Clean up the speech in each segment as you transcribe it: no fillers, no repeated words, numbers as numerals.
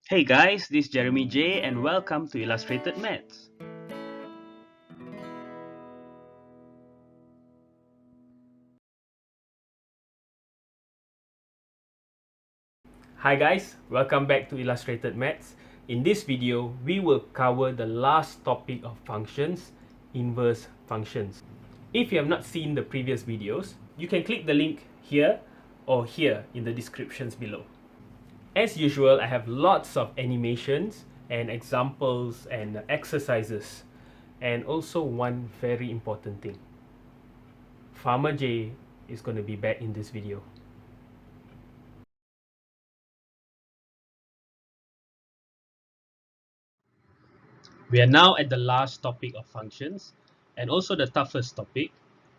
Hey guys, this is Jeremy J and welcome to Illustrated Maths. Hi guys, welcome back to Illustrated Maths. In this video, we will cover the last topic of functions, inverse functions. If you have not seen the previous videos, you can click the link here or here in the descriptions below. As usual, I have lots of animations and examples and exercises. And also one very important thing. Farmer J is going to be back in this video. We are now at the last topic of functions and also the toughest topic,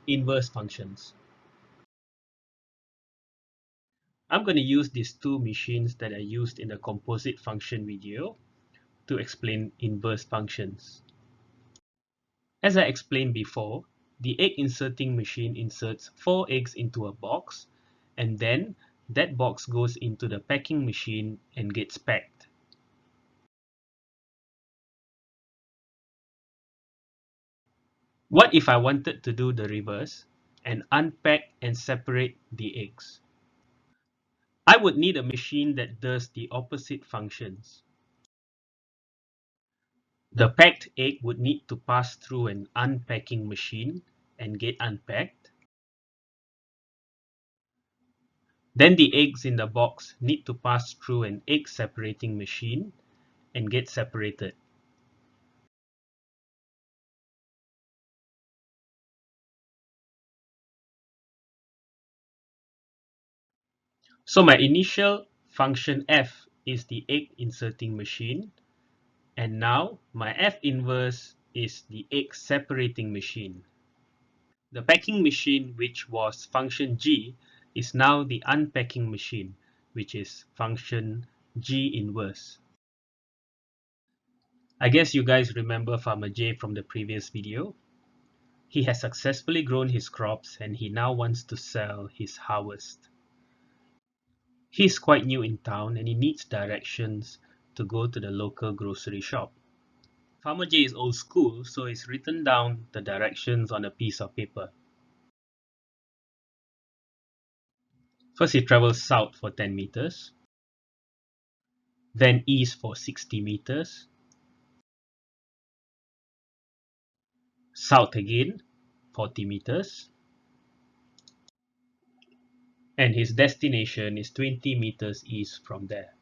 inverse functions. I'm going to use these two machines that I used in the composite function video to explain inverse functions. As I explained before, the egg inserting machine inserts 4 eggs into a box and then that box goes into the packing machine and gets packed. What if I wanted to do the reverse and unpack and separate the eggs? I would need a machine that does the opposite functions. The packed egg would need to pass through an unpacking machine and get unpacked. Then the eggs in the box need to pass through an egg separating machine and get separated. So my initial function f is the egg inserting machine, and now my f inverse is the egg separating machine. The packing machine, which was function g, is now the unpacking machine, which is function g inverse. I guess you guys remember Farmer J from the previous video. He has successfully grown his crops and he now wants to sell his harvest. He's quite new in town and he needs directions to go to the local grocery shop. Farmer J is old school, so he's written down the directions on a piece of paper. First he travels south for 10 meters, then east for 60 meters, south again 40 meters, and his destination is 20 meters east from there.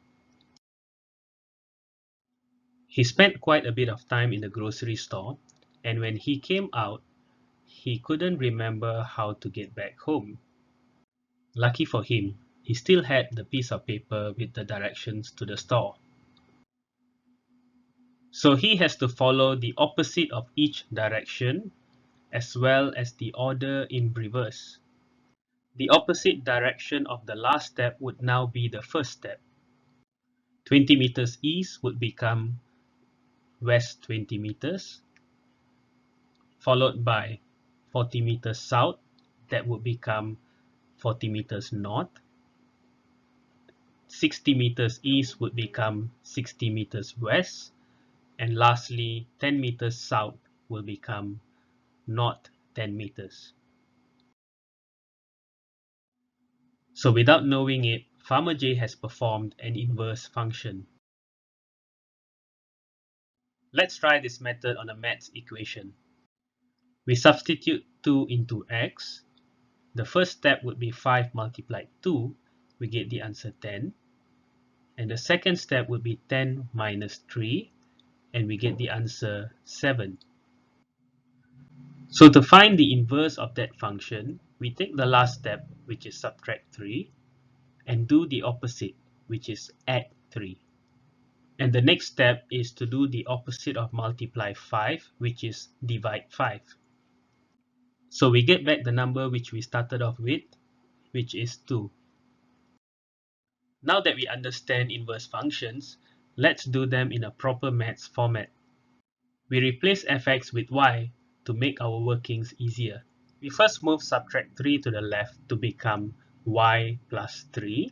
He spent quite a bit of time in the grocery store, and when he came out, he couldn't remember how to get back home. Lucky for him, he still had the piece of paper with the directions to the store. So he has to follow the opposite of each direction as well as the order in reverse. The opposite direction of the last step would now be the first step. 20 meters east would become west 20 meters, followed by 40 meters south, that would become 40 meters north. 60 meters east would become 60 meters west, and lastly 10 meters south will become north 10 meters. So without knowing it, Farmer J has performed an inverse function. Let's try this method on a maths equation. We substitute 2 into x. The first step would be 5 multiplied 2. We get the answer 10. And the second step would be 10 minus 3. And we get the answer 7. So to find the inverse of that function, we take the last step, which is subtract 3, and do the opposite, which is add 3. And the next step is to do the opposite of multiply 5, which is divide 5. So we get back the number which we started off with, which is 2. Now that we understand inverse functions, let's do them in a proper maths format. We replace fx with y to make our workings easier. We first move subtract 3 to the left to become y plus 3,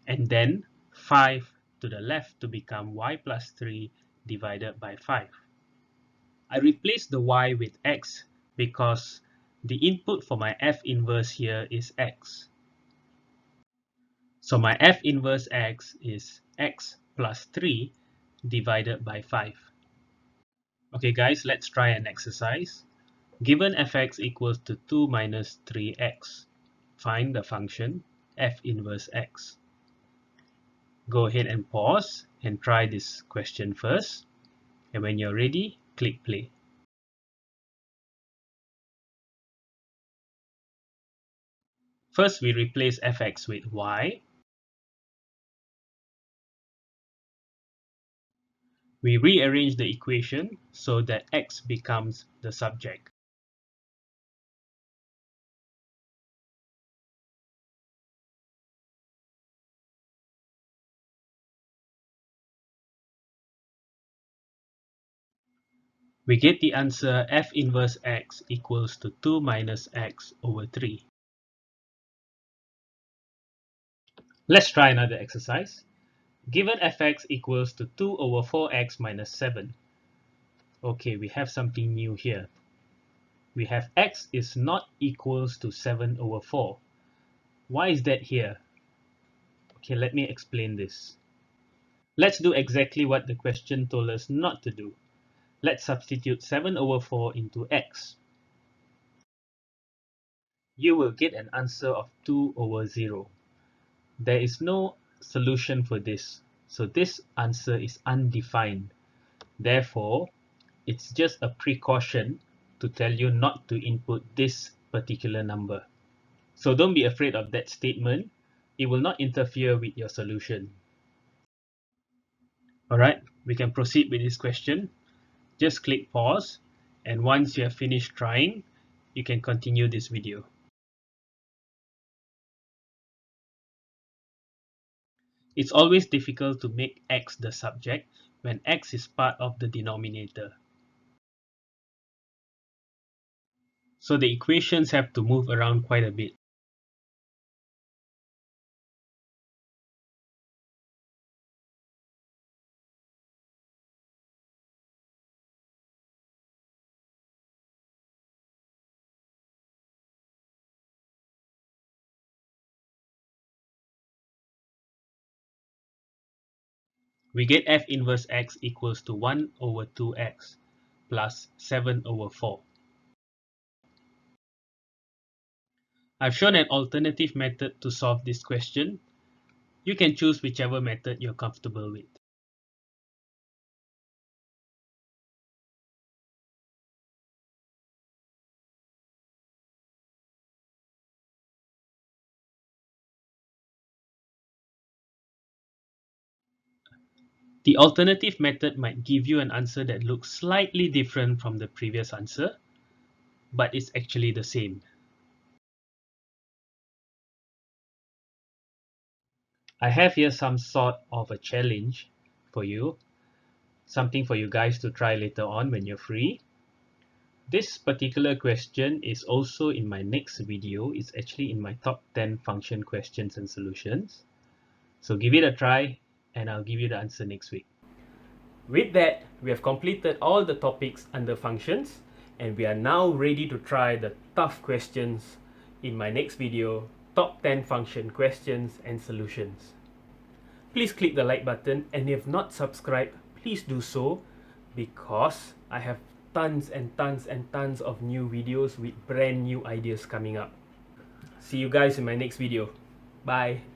and then 5 to the left to become y plus 3 divided by 5. I replace the y with x because the input for my f inverse here is x. So my f inverse x is x plus 3 divided by 5. Okay guys, let's try an exercise. Given fx equals to 2 minus 3x, find the function f inverse x. Go ahead and pause and try this question first. And when you're ready, click play. First, we replace fx with y. We rearrange the equation so that x becomes the subject. We get the answer f inverse x equals to 2 minus x over 3. Let's try another exercise. Given fx equals to 2 over 4x minus 7. Okay, we have something new here. We have x is not equals to 7 over 4. Why is that here? Okay, let me explain this. Let's do exactly what the question told us not to do. Let's substitute 7 over 4 into x. You will get an answer of 2 over 0. There is no solution for this. So this answer is undefined. Therefore, it's just a precaution to tell you not to input this particular number. So don't be afraid of that statement. It will not interfere with your solution. Alright, we can proceed with this question. Just click pause, and once you have finished trying, you can continue this video. It's always difficult to make x the subject when x is part of the denominator. So the equations have to move around quite a bit. We get f inverse x equals to 1 over 2x plus 7 over 4. I've shown an alternative method to solve this question. You can choose whichever method you're comfortable with. The alternative method might give you an answer that looks slightly different from the previous answer, but it's actually the same. I have here some sort of a challenge for you, something for you guys to try later on when you're free. This particular question is also in my next video. It's actually in my top 10 function questions and solutions. So give it a try and I'll give you the answer next week. With that, we have completed all the topics under functions, and we are now ready to try the tough questions in my next video, top 10 function questions and solutions. Please click the like button, and if not subscribed, please do so, because I have tons and tons and tons of new videos with brand new ideas coming up. See you guys in my next video. Bye.